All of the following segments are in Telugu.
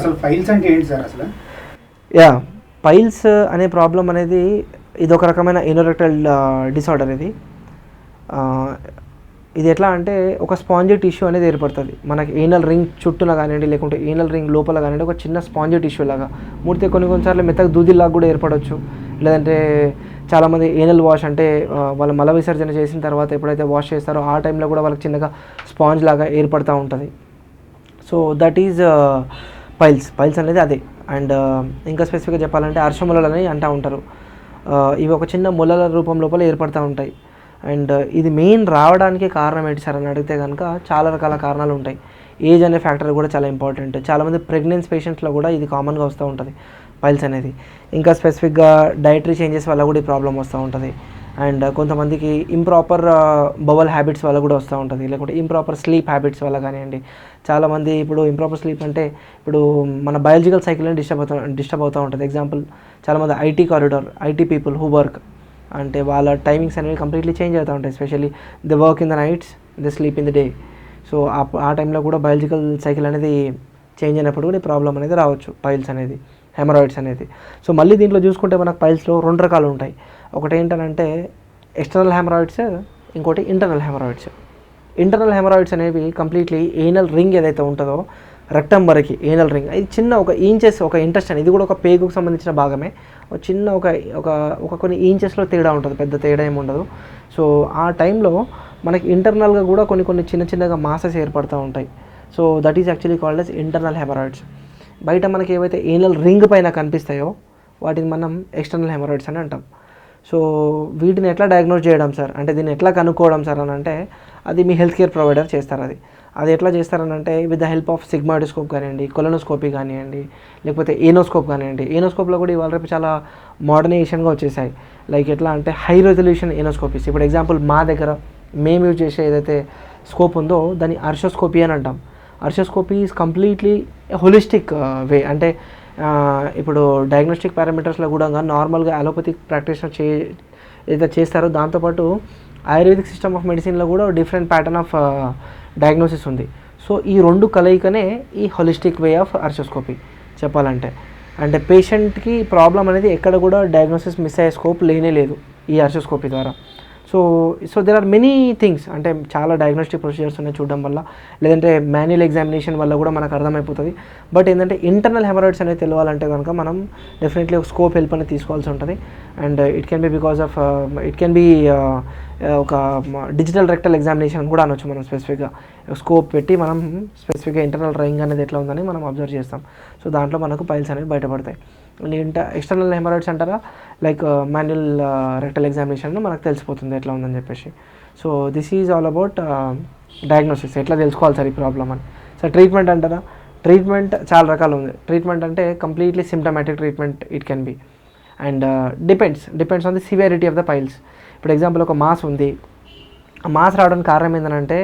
అసలు పైల్స్ అంటే ఏంటి సార్ అసలు? యా, పైల్స్ అనే ప్రాబ్లం అనేది ఇది ఒక రకమైన ఇనోరెక్టల్ డిసార్డర్. ఇది ఎట్లా అంటే ఒక స్పాంజీ టిష్యూ అనేది ఏర్పడుతుంది మనకి ఏనల్ రింగ్ చుట్టూన కానివ్వండి, లేకుంటే ఏనల్ రింగ్ లోపల కానివ్వండి, ఒక చిన్న స్పాంజీ టిష్యూ లాగా ముడితే కొన్నిసార్లు మెత్తగా దూదిలాగా కూడా ఏర్పడవచ్చు. లేదంటే చాలామంది ఏనల్ వాష్ అంటే వాళ్ళ మల విసర్జన చేసిన తర్వాత ఎప్పుడైతే వాష్ చేస్తారో ఆ టైంలో కూడా వాళ్ళకి చిన్నగా స్పాంజ్ లాగా ఏర్పడుతూ ఉంటుంది. సో దట్ ఈజ్ పైల్స్ అనేది అదే. అండ్ ఇంకా స్పెసిఫిక్గా చెప్పాలంటే అర్షములలు అని అంటూ ఉంటారు. ఇవి ఒక చిన్న ములల రూపం లోపల ఏర్పడుతూ ఉంటాయి. అండ్ ఇది మెయిన్ రావడానికి కారణం ఏంటి సార్ అని అడిగితే కనుక చాలా రకాల కారణాలు ఉంటాయి. ఏజ్ అనే ఫ్యాక్టర్ కూడా చాలా ఇంపార్టెంట్. చాలామంది ప్రెగ్నెన్సీ పేషెంట్స్లో కూడా ఇది కామన్గా వస్తూ ఉంటుంది పైల్స్ అనేది. ఇంకా స్పెసిఫిక్గా డైటరీ చేంజెస్ వల్ల కూడా ఈ ప్రాబ్లం వస్తూ ఉంటుంది. అండ్ కొంతమందికి ఇంప్రాపర్ బవల్ హ్యాబిట్స్ వల్ల కూడా వస్తూ ఉంటుంది, లేకుంటే ఇంప్రాపర్ స్లీప్ హ్యాబిట్స్ వల్ల కానివ్వండి. చాలామంది ఇప్పుడు ఇంప్రాపర్ స్లీప్ అంటే ఇప్పుడు మన బయాలజికల్ సైకిల్ అని డిస్టర్బ్ అవుతూ ఉంటుంది. ఎగ్జాంపుల్ చాలామంది ఐటీ పీపుల్ హూ వర్క్ అంటే వాళ్ళ టైమింగ్స్ అనేవి కంప్లీట్లీ చేంజ్ అవుతూ ఉంటాయి. Especially the work in the nights, the sleep in the day. So ఆ టైంలో కూడా బయాలజికల్ సైకిల్ అనేది చేంజ్ అయినప్పుడు కూడా ఈ ప్రాబ్లం అనేది రావచ్చు, పైల్స్ అనేది, హెమరాయిడ్స్ అనేది. సో మళ్ళీ దీంట్లో చూసుకుంటే మనకు పైల్స్లో 2 రకాలు ఉంటాయి. ఒకటి ఏంటంటే ఎక్స్టర్నల్ హెమరాయిడ్స్, ఇంకోటి ఇంటర్నల్ హెమరాయిడ్స్. ఇంటర్నల్ హెమరాయిడ్స్ అనేవి కంప్లీట్లీ ఏనల్ రింగ్ ఏదైతే ఉంటుందో రెక్టమ్ వరకు ఏనల్ రింగ్, ఇది చిన్న ఒక ఇంచెస్, ఒక ఇంటెస్టైన్, ఇది కూడా ఒక పేగుకు సంబంధించిన భాగమే. ఒక చిన్న ఒక కొన్ని ఇంచెస్లో తేడా ఉంటుంది, పెద్ద తేడా ఏమి ఉండదు. సో ఆ టైంలో మనకి ఇంటర్నల్గా కూడా కొన్ని చిన్నగా మాసెస్ ఏర్పడుతూ ఉంటాయి. So that is actually called as internal haemorrhoids. బయట మనకి ఏవైతే ఏనల్ రింగ్ పైన కనిపిస్తాయో వాటిని మనం ఎక్స్టర్నల్ హెమరాయిడ్స్ అని అంటాం. సో వీటిని ఎట్లా డయాగ్నోస్ చేయడం సార్ అంటే దీన్ని ఎట్లా కనుక్కోవడం సార్ అని అంటే అది మీ హెల్త్ కేర్ ప్రొవైడర్ చేస్తారు. అది ఎట్లా చేస్తారని అంటే విత్ ద హెల్ప్ ఆఫ్ సిగ్మాయిడోస్కోప్ కానివ్వండి, కొలనోస్కోపీ కానివ్వండి, లేకపోతే ఏనోస్కోప్ కానివ్వండి. ఏనోస్కోప్లో కూడా ఇవాళ రేపు చాలా మోడర్నైజేషన్గా వచ్చేసాయి. లైక్ ఎట్లా అంటే హై రెజల్యూషన్ ఏనోస్కోపీస్. ఇప్పుడు ఎగ్జాంపుల్ మా దగ్గర మేము యూజ్ చేసే ఏదైతే స్కోప్ ఉందో దాన్ని ఆర్షోస్కోపీ అని అంటాం. ఆర్షోస్కోపీ ఈజ్ కంప్లీట్లీ హోలిస్టిక్ వే. అంటే ఇప్పుడు డయాగ్నోస్టిక్ పారామీటర్స్లో కూడా నార్మల్గా అలోపతిక్ ప్రాక్టీషనర్ ఏదైతే చేస్తారో దాంతోపాటు ఆయుర్వేదిక్ సిస్టమ్ ఆఫ్ మెడిసిన్లో కూడా డిఫరెంట్ ప్యాటర్న్ ఆఫ్ డయాగ్నోసిస్ ఉంది. సో ఈ 2 కలయికనే ఈ హోలిస్టిక్ వే ఆఫ్ ఆర్షోస్కోపీ చెప్పాలంటే. అంటే పేషెంట్కి ప్రాబ్లం అనేది ఎక్కడ కూడా డయాగ్నోసిస్ మిస్ అయ్యే స్కోప్ లేనే లేదు ఈ ఆర్షోస్కోపీ ద్వారా. So there are many things. అంటే చాలా డయాగ్నోస్టిక్ ప్రొసీజర్స్ ఉన్నాయి చూడడం వల్ల, లేదంటే మాన్యువల్ ఎగ్జామినేషన్ వల్ల కూడా మనకు అర్థమైపోతుంది. బట్ ఏంటంటే ఇంటర్నల్ హెమరాయిడ్స్ అనేది తెలియాలంటే కనుక మనం డెఫినెట్లీ ఒక స్కోప్ హెల్ప్ అనేది తీసుకోవాల్సి ఉంటుంది. And it can be because of it can be ఒక డిజిటల్ రెక్టల్ ఎగ్జామినేషన్ కూడా అనొచ్చు. మనం స్పెసిఫిక్గా స్కోప్ పెట్టి మనం స్పెసిఫిక్గా ఇంటర్నల్ రింగ్ అనేది ఎట్లా ఉందని మనం అబ్జర్వ్ చేస్తాం. సో దాంట్లో మనకు పైల్స్ అనేవి బయటపడతాయి. ఎక్స్టర్నల్ హెమరాయిడ్స్ అంటారా లైక్ మాన్యువల్ రెక్టల్ ఎగ్జామినేషన్లో మనకు తెలిసిపోతుంది ఎట్లా ఉందని చెప్పేసి. So this is all about diagnosis, ఎట్లా తెలుసుకోవాలి సార్ ఈ ప్రాబ్లమ్ అని. సార్ ట్రీట్మెంట్ అంటారా, ట్రీట్మెంట్ చాలా రకాలు ఉంది. ట్రీట్మెంట్ అంటే completely symptomatic treatment it can be and depends on the severity of the piles. ఇప్పుడు ఎగ్జాంపుల్ ఒక మాస్ ఉంది, ఆ మాస్ రావడానికి కారణం ఏంటంటే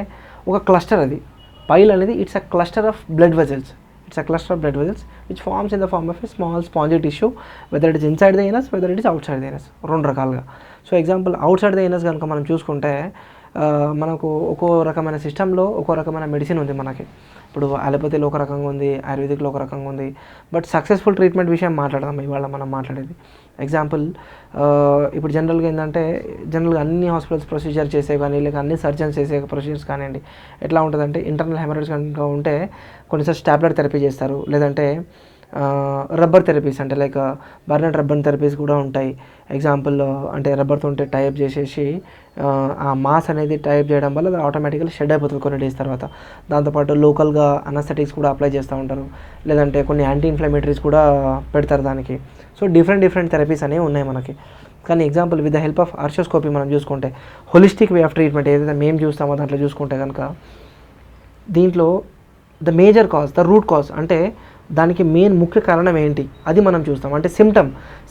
ఒక క్లస్టర్, అది పైల్ అనేది it's a cluster of blood vessels. It's a cluster of blood vessels which forms in the form of a small spongy tissue, whether it is inside the anus, whether it is outside the anus. 2 రకాలుగా. So example outside the anus కనుక మనం చూసుకుంటే మనకు ఒక్కో రకమైన సిస్టంలో ఒక్కో రకమైన మెడిసిన్ ఉంది మనకి. ఇప్పుడు అలోపతిలో ఒక రకంగా ఉంది, ఆయుర్వేదిక్లో ఒక రకంగా ఉంది. బట్ సక్సెస్ఫుల్ ట్రీట్మెంట్ విషయం మాట్లాడదాం ఇవాళ మనం మాట్లాడేది. ఎగ్జాంపుల్ ఇప్పుడు జనరల్గా అన్ని హాస్పిటల్స్ ప్రొసీజర్ చేసే కానీ లేక అన్ని సర్జన్స్ చేసే ప్రొసీజర్స్ కానివ్వండి ఎట్లా ఉంటుందంటే ఇంటర్నల్ హెమరాయిడ్స్ కనుక ఉంటే కొన్నిసార్లు టాబ్లెట్ థెరపీ చేస్తారు, లేదంటే రబ్బర్ థెరపీస్ అంటే లైక్ బర్నెట్ రబ్బర్ థెరపీస్ కూడా ఉంటాయి. ఎగ్జాంపుల్ అంటే రబ్బర్తో ఉంటే టైప్ చేసేసి ఆ మాస్ అనేది టైప్ చేయడం వల్ల అది ఆటోమేటిక్గా షెడ్ అయిపోతుంది కొన్ని డేస్ తర్వాత. దాంతోపాటు లోకల్గా అనస్థెటిక్స్ కూడా అప్లై చేస్తూ ఉంటారు, లేదంటే కొన్ని యాంటీ ఇన్ఫ్లమేటరీస్ కూడా పెడతారు దానికి. సో డిఫరెంట్ థెరపీస్ అనేవి ఉన్నాయి మనకి. కానీ example with the help of ఆర్షోస్కోపీ మనం చూసుకుంటే హోలిస్టిక్ వే ఆఫ్ ట్రీట్మెంట్ ఏదైతే మేము చూస్తామో దాంట్లో చూసుకుంటే కనుక దీంట్లో the major cause, the root cause అంటే దానికి మెయిన్ ముఖ్య కారణం ఏంటి అది మనం చూస్తాం. అంటే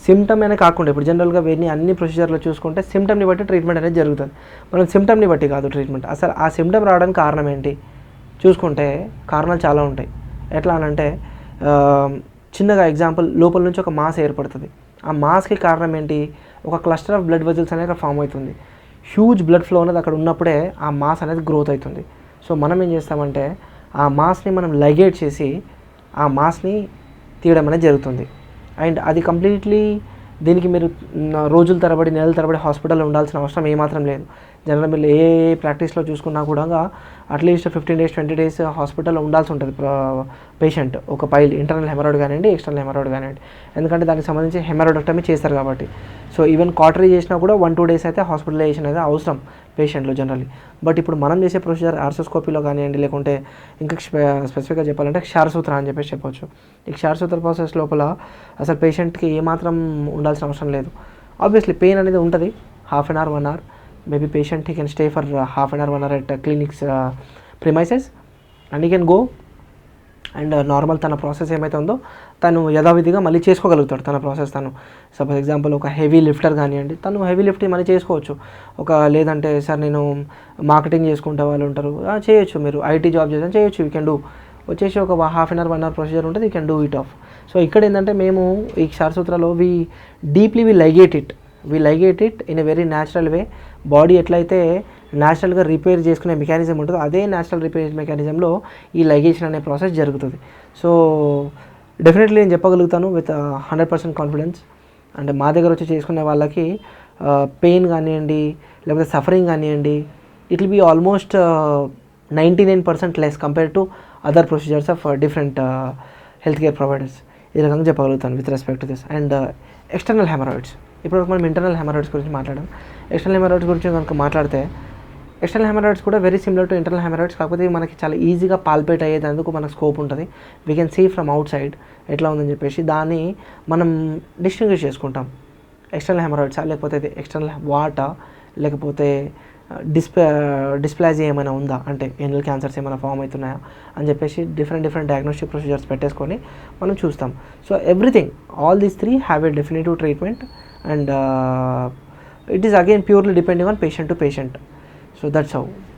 సిమ్టమ్ అనే కాకుండా ఇప్పుడు జనరల్గా అన్ని ప్రొసీజర్లో చూసుకుంటే సిమ్టమ్ని బట్టి ట్రీట్మెంట్ అనేది జరుగుతుంది. మనం సిమ్టమ్ని బట్టి కాదు ట్రీట్మెంట్. అసలు ఆ సిమ్టమ్ రావడానికి కారణం ఏంటి చూసుకుంటే కారణాలు చాలా ఉంటాయి. ఎట్లా అనంటే చిన్నగా ఎగ్జాంపుల్ లోపల నుంచి ఒక మాస్ ఏర్పడుతుంది. ఆ మాస్కి కారణం ఏంటి, ఒక క్లస్టర్ ఆఫ్ బ్లడ్ వెజల్స్ అనేది అక్కడ ఫామ్ అవుతుంది. హ్యూజ్ బ్లడ్ ఫ్లో అనేది అక్కడ ఉన్నప్పుడే ఆ మాస్ అనేది గ్రోత్ అవుతుంది. సో మనం ఏం చేస్తామంటే ఆ మాస్ని మనం లైగేట్ చేసి ఆ మాస్ని తీయడం అనేది జరుగుతుంది. అండ్ అది కంప్లీట్లీ దీనికి మీరు రోజుల తరబడి నెలల తరబడి హాస్పిటల్లో ఉండాల్సిన అవసరం ఏమాత్రం లేదు. జనరల్ మీరు ఏ ప్రాక్టీస్లో చూసుకున్నా కూడా అట్లీస్ట్ 15 days 20 days హాస్పిటల్లో ఉండాల్సి ఉంటుంది పేషెంట్, ఒక పైల్ ఇంటర్నల్ హెమరాయిడ్ కానివ్వండి, ఎక్స్టర్నల్ హెమరాయిడ్ కానివ్వండి. ఎందుకంటే దానికి సంబంధించి హెమరాయిడెక్టమీ చేస్తారు కాబట్టి. సో ఈవెన్ కాటరీ చేసినా కూడా 1-2 days అయితే హాస్పిటలైజేషన్ అనేది అవసరం పేషెంట్లో జనరల్లీ. బట్ ఇప్పుడు మనం చేసే ప్రొసీజర్ ఆర్థోస్కోపీలో కానివ్వండి, లేకుంటే ఇంకా స్పెసిఫిక్గా చెప్పాలంటే క్షారసూత్ర అని చెప్పేసి చెప్పొచ్చు. ఈ క్షారసూత్ర ప్రాసెస్ లోపల అసలు పేషెంట్కి ఏమాత్రం ఉండాల్సిన అవసరం లేదు. ఆబ్వియస్లీ పెయిన్ అనేది ఉంటుంది, half an hour 1 hour. Maybe patient he can stay for half an hour 1 hour at clinic's premises and he can go and normal తన ప్రాసెస్ ఏమైతే ఉందో తను యథావిధిగా మళ్ళీ చేసుకోగలుగుతాడు తన ప్రాసెస్. తను సపోజ్ ఎగ్జాంపుల్ ఒక హెవీ లిఫ్టర్ కానివ్వండి, తను హెవీ లిఫ్ట్ మళ్ళీ చేసుకోవచ్చు. లేదంటే సార్ నేను మార్కెటింగ్ చేసుకుంటే వాళ్ళు ఉంటారు, చేయొచ్చు. మీరు ఐటీ జాబ్ చేసాను చేయొచ్చు, యూ కెన్ డూ. వచ్చేసి ఒక half an hour 1 hour procedure ఉంటుంది, you can do it off. So ఇక్కడ ఏంటంటే మేము ఈ క్షారసూత్రాలో we ligate it in a very natural way. Body ఎట్లయితే న్యాచురల్గా రిపేర్ చేసుకునే మెకానిజం ఉంటుందో అదే న్యాచురల్ రిపేర్ మెకానిజంలో ఈ లైగేషన్ అనే ప్రాసెస్ జరుగుతుంది. సో డెఫినెట్లీ నేను చెప్పగలుగుతాను విత్ 100% కాన్ఫిడెన్స్. అంటే మా దగ్గర వచ్చి చేసుకునే వాళ్ళకి పెయిన్ కానివ్వండి, లేకపోతే సఫరింగ్ కానివ్వండి, it will be almost 99% less compare to other procedures of different health care providers. ఈ రకంగా చెప్పగలుగుతాను with respect to this. And external haemorrhoids, ఇప్పుడు మనం ఇంటర్నల్ హెమరాయిడ్స్ గురించి మాట్లాడాం. ఎక్స్టర్నల్ హెమరాయిడ్స్ గురించి కనుక మాట్లాడితే ఎక్స్టర్నల్ హెమరాయిడ్స్ కూడా very similar to internal haemorrhoids, కాకపోతే మనకి చాలా ఈజీగా పాల్పేట్ అయ్యేందుకు మనకు స్కోప్ ఉంటుంది. We can see from outside ఎట్లా ఉందని చెప్పేసి దాన్ని మనం డిస్టింగ్విష్ చేసుకుంటాం. ఎక్స్టర్నల్ హెమరాయిడ్సా, లేకపోతే ఎక్స్టర్నల్ వాటా, లేకపోతే డిస్ప్లాజియా ఏమైనా ఉందా, అంటే ఎనల్ క్యాన్సర్స్ ఏమైనా ఫామ్ అవుతున్నాయా అని చెప్పేసి డిఫరెంట్ డయాగ్నోస్టిక్ ప్రొసీజర్స్ పెట్టేసుకొని మనం చూస్తాం. So everything, all these 3 have a definitive treatment and it is again purely depending on patient to patient. So that's how.